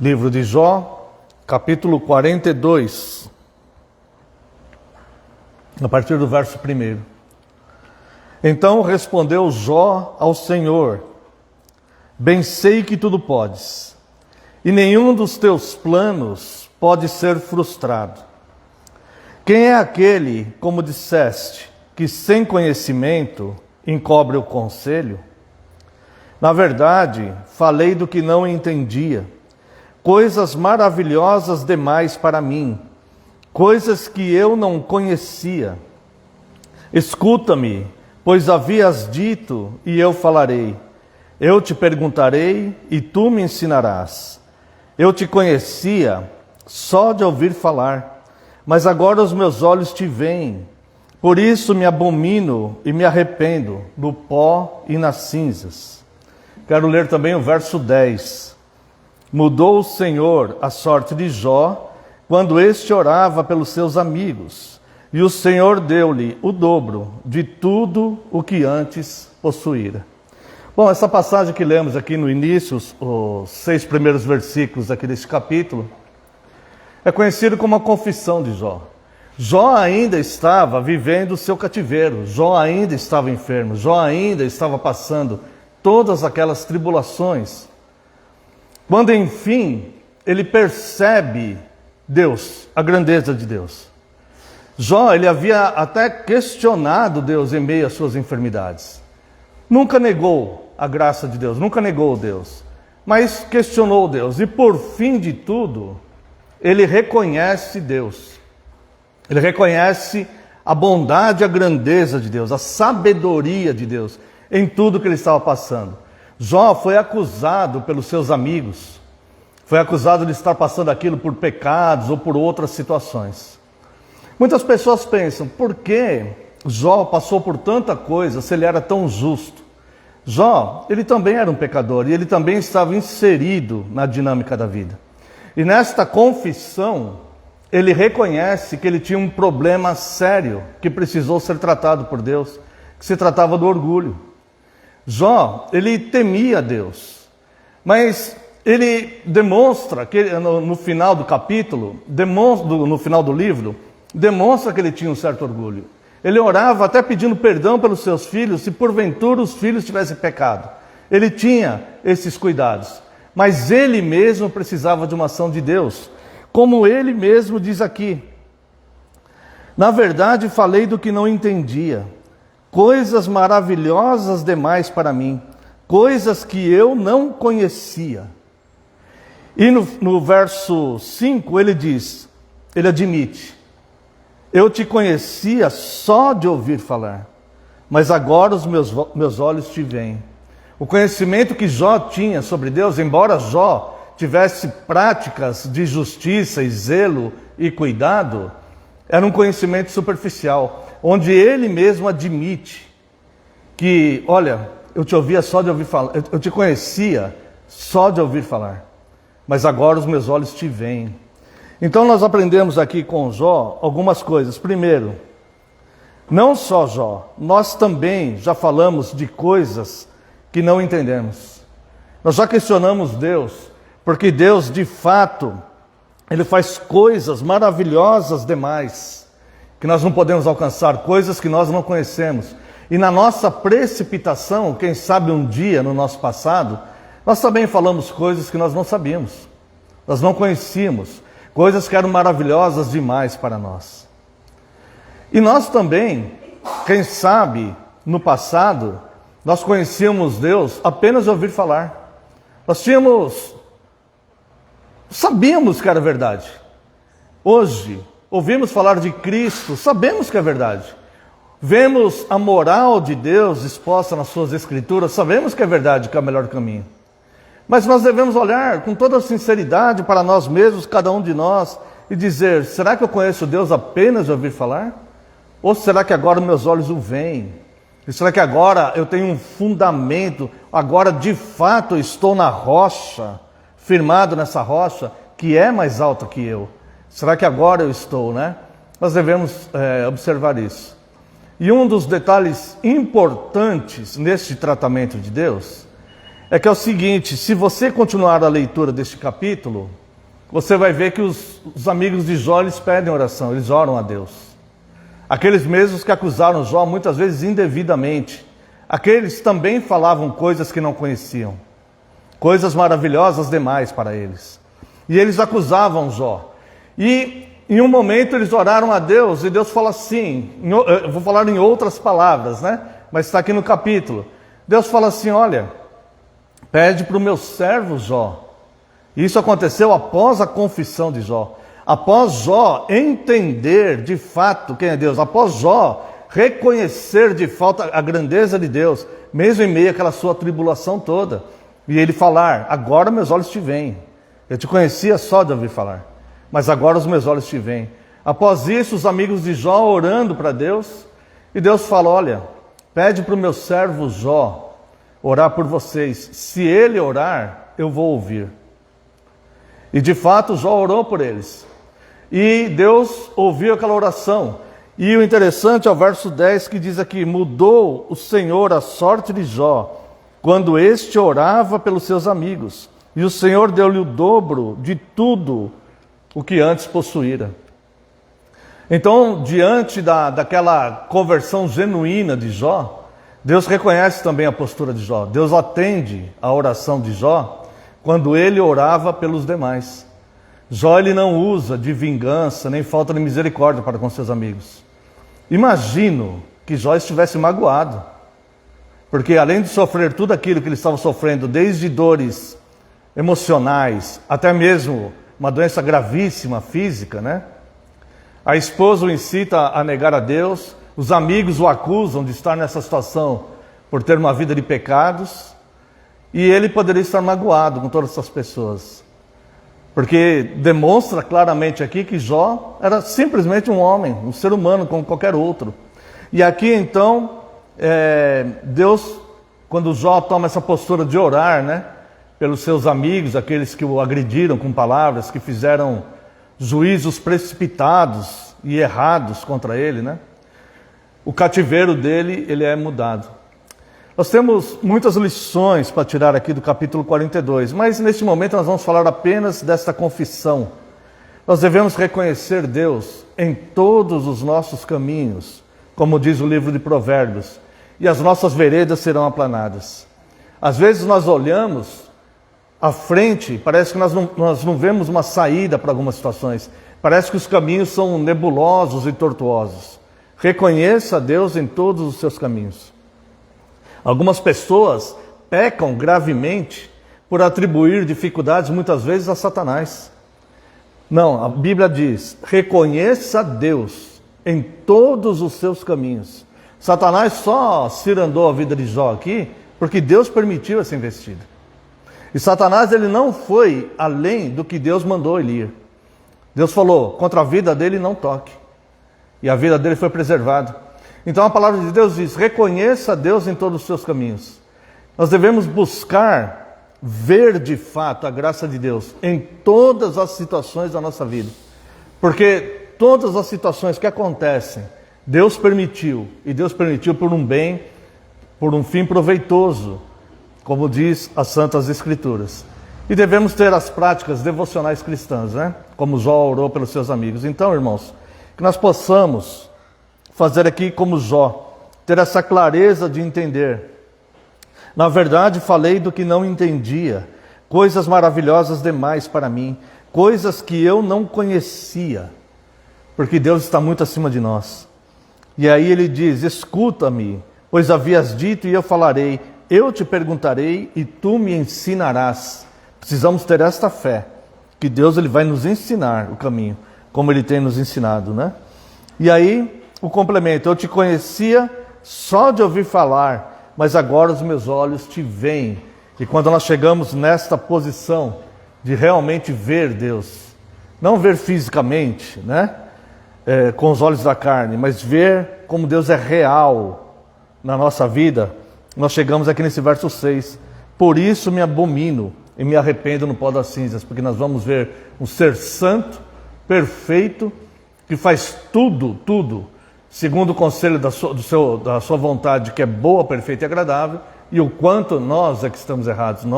Livro de Jó, capítulo 42, a partir do verso 1. Então respondeu Jó ao Senhor: Bem sei que tudo podes, e nenhum dos teus planos pode ser frustrado. Quem é aquele, como disseste, que sem conhecimento encobre o conselho? Na verdade, falei do que não entendia, coisas maravilhosas demais para mim, coisas que eu não conhecia. Escuta-me, pois havias dito, e eu falarei. Eu te perguntarei, e tu me ensinarás. Eu te conhecia só de ouvir falar, mas agora os meus olhos te veem. Por isso me abomino e me arrependo do pó e nas cinzas. Quero ler também o verso 10. Mudou o Senhor a sorte de Jó, quando este orava pelos seus amigos, e o Senhor deu-lhe o dobro de tudo o que antes possuíra. Bom, essa passagem que lemos aqui no início, os 6 primeiros versículos aqui deste capítulo, é conhecido como a confissão de Jó. Jó ainda estava vivendo o seu cativeiro, Jó ainda estava enfermo, Jó ainda estava passando todas aquelas tribulações. Quando, enfim, ele percebe Deus, a grandeza de Deus. Jó, ele havia até questionado Deus em meio às suas enfermidades. Nunca negou a graça de Deus, nunca negou Deus, mas questionou Deus. E por fim de tudo, ele reconhece Deus. Ele reconhece a bondade, a grandeza de Deus, a sabedoria de Deus em tudo que ele estava passando. Jó foi acusado pelos seus amigos, foi acusado de estar passando aquilo por pecados ou por outras situações. Muitas pessoas pensam, por que Jó passou por tanta coisa se ele era tão justo? Jó, ele também era um pecador e ele também estava inserido na dinâmica da vida. E nesta confissão, ele reconhece que ele tinha um problema sério que precisou ser tratado por Deus, que se tratava do orgulho. Jó, ele temia Deus, mas ele demonstra, que no final do capítulo, no final do livro, demonstra que ele tinha um certo orgulho. Ele orava até pedindo perdão pelos seus filhos, se porventura os filhos tivessem pecado. Ele tinha esses cuidados, mas ele mesmo precisava de uma ação de Deus, como ele mesmo diz aqui. Na verdade, falei do que não entendia, coisas maravilhosas demais para mim, coisas que eu não conhecia. E no verso 5 ele diz, ele admite, eu te conhecia só de ouvir falar, mas agora os meus olhos te veem. O conhecimento que Jó tinha sobre Deus, embora Jó tivesse práticas de justiça e zelo e cuidado, era um conhecimento superficial, onde ele mesmo admite que, olha, eu te ouvia só de ouvir falar, eu te conhecia só de ouvir falar, mas agora os meus olhos te veem. Então nós aprendemos aqui com Jó algumas coisas. Primeiro, não só Jó, nós também já falamos de coisas que não entendemos. Nós já questionamos Deus, porque Deus de fato, Ele faz coisas maravilhosas demais, que nós não podemos alcançar, coisas que nós não conhecemos. E na nossa precipitação, quem sabe um dia no nosso passado, nós também falamos coisas que nós não sabíamos, nós não conhecíamos, coisas que eram maravilhosas demais para nós. E nós também, quem sabe, no passado, nós conhecíamos Deus apenas de ouvir falar. Nós sabíamos que era verdade. Hoje, ouvimos falar de Cristo, sabemos que é verdade. Vemos a moral de Deus exposta nas suas escrituras, sabemos que é verdade, que é o melhor caminho. Mas nós devemos olhar com toda a sinceridade para nós mesmos, cada um de nós, e dizer, será que eu conheço Deus apenas de ouvir falar? Ou será que agora meus olhos o veem? E será que agora eu tenho um fundamento, agora de fato estou na rocha, firmado nessa rocha, que é mais alta que eu? Será que agora eu estou, né? Nós devemos observar isso. E um dos detalhes importantes neste tratamento de Deus é que é o seguinte: se você continuar a leitura deste capítulo, você vai ver que os amigos de Jó, eles pedem oração, eles oram a Deus. Aqueles mesmos que acusaram Jó muitas vezes indevidamente, aqueles também falavam coisas que não conheciam, coisas maravilhosas demais para eles. E eles acusavam Jó. E em um momento eles oraram a Deus, e Deus fala assim, eu vou falar em outras palavras, né? Mas está aqui no capítulo. Deus fala assim: olha, pede para o meu servo Jó. Isso aconteceu após a confissão de Jó. Após Jó entender de fato quem é Deus. Após Jó reconhecer de fato a grandeza de Deus, mesmo em meio àquela sua tribulação toda. E ele falar: agora meus olhos te veem. Eu te conhecia só de ouvir falar, mas agora os meus olhos te veem. Após isso, os amigos de Jó orando para Deus. E Deus fala: olha, pede para o meu servo Jó orar por vocês. Se ele orar, eu vou ouvir. E de fato Jó orou por eles. E Deus ouviu aquela oração. E o interessante é o verso 10 que diz aqui: mudou o Senhor a sorte de Jó, quando este orava pelos seus amigos. E o Senhor deu-lhe o dobro de tudo o que antes possuíra. Então, diante daquela conversão genuína de Jó, Deus reconhece também a postura de Jó. Deus atende a oração de Jó quando ele orava pelos demais. Jó, ele não usa de vingança nem falta de misericórdia para com seus amigos. Imagino que Jó estivesse magoado, porque além de sofrer tudo aquilo que ele estava sofrendo, desde dores emocionais, até mesmo uma doença gravíssima física, né? A esposa o incita a negar a Deus, os amigos o acusam de estar nessa situação por ter uma vida de pecados, e ele poderia estar magoado com todas essas pessoas, porque demonstra claramente aqui que Jó era simplesmente um homem, um ser humano como qualquer outro. E aqui então, Deus, quando Jó toma essa postura de orar, né, pelos seus amigos, aqueles que o agrediram com palavras, que fizeram juízos precipitados e errados contra ele, né, o cativeiro dele, ele é mudado. Nós temos muitas lições para tirar aqui do capítulo 42, mas neste momento nós vamos falar apenas desta confissão. Nós devemos reconhecer Deus em todos os nossos caminhos, como diz o livro de Provérbios, e as nossas veredas serão aplanadas. Às vezes nós olhamos à frente, parece que nós não vemos uma saída para algumas situações, parece que os caminhos são nebulosos e tortuosos. Reconheça Deus em todos os seus caminhos. Algumas pessoas pecam gravemente por atribuir dificuldades muitas vezes a Satanás. Não, a Bíblia diz: reconheça Deus em todos os seus caminhos. Satanás só cirandou a vida de Jó aqui porque Deus permitiu essa investida. E Satanás, ele não foi além do que Deus mandou ele ir. Deus falou: contra a vida dele não toque. E a vida dele foi preservada. Então a palavra de Deus diz: reconheça Deus em todos os seus caminhos. Nós devemos buscar ver de fato a graça de Deus em todas as situações da nossa vida. Porque todas as situações que acontecem, Deus permitiu. E Deus permitiu por um bem, por um fim proveitoso, como diz as Santas Escrituras. E devemos ter as práticas devocionais cristãs, né? Como Jó orou pelos seus amigos. Então, irmãos, que nós possamos fazer aqui como Jó, ter essa clareza de entender. Na verdade, falei do que não entendia, coisas maravilhosas demais para mim, coisas que eu não conhecia, porque Deus está muito acima de nós. E aí ele diz: escuta-me, pois havias dito e eu falarei, eu te perguntarei e tu me ensinarás. Precisamos ter esta fé, que Deus, ele vai nos ensinar o caminho, como ele tem nos ensinado, né? E aí, o complemento: eu te conhecia só de ouvir falar, mas agora os meus olhos te veem. E quando nós chegamos nesta posição de realmente ver Deus, não ver fisicamente, né, com os olhos da carne, mas ver como Deus é real na nossa vida, nós chegamos aqui nesse verso 6. Por isso me abomino e me arrependo no pó das cinzas, porque nós vamos ver um ser santo, perfeito, que faz tudo segundo o conselho da sua vontade, que é boa, perfeita e agradável, e o quanto nós é que estamos errados.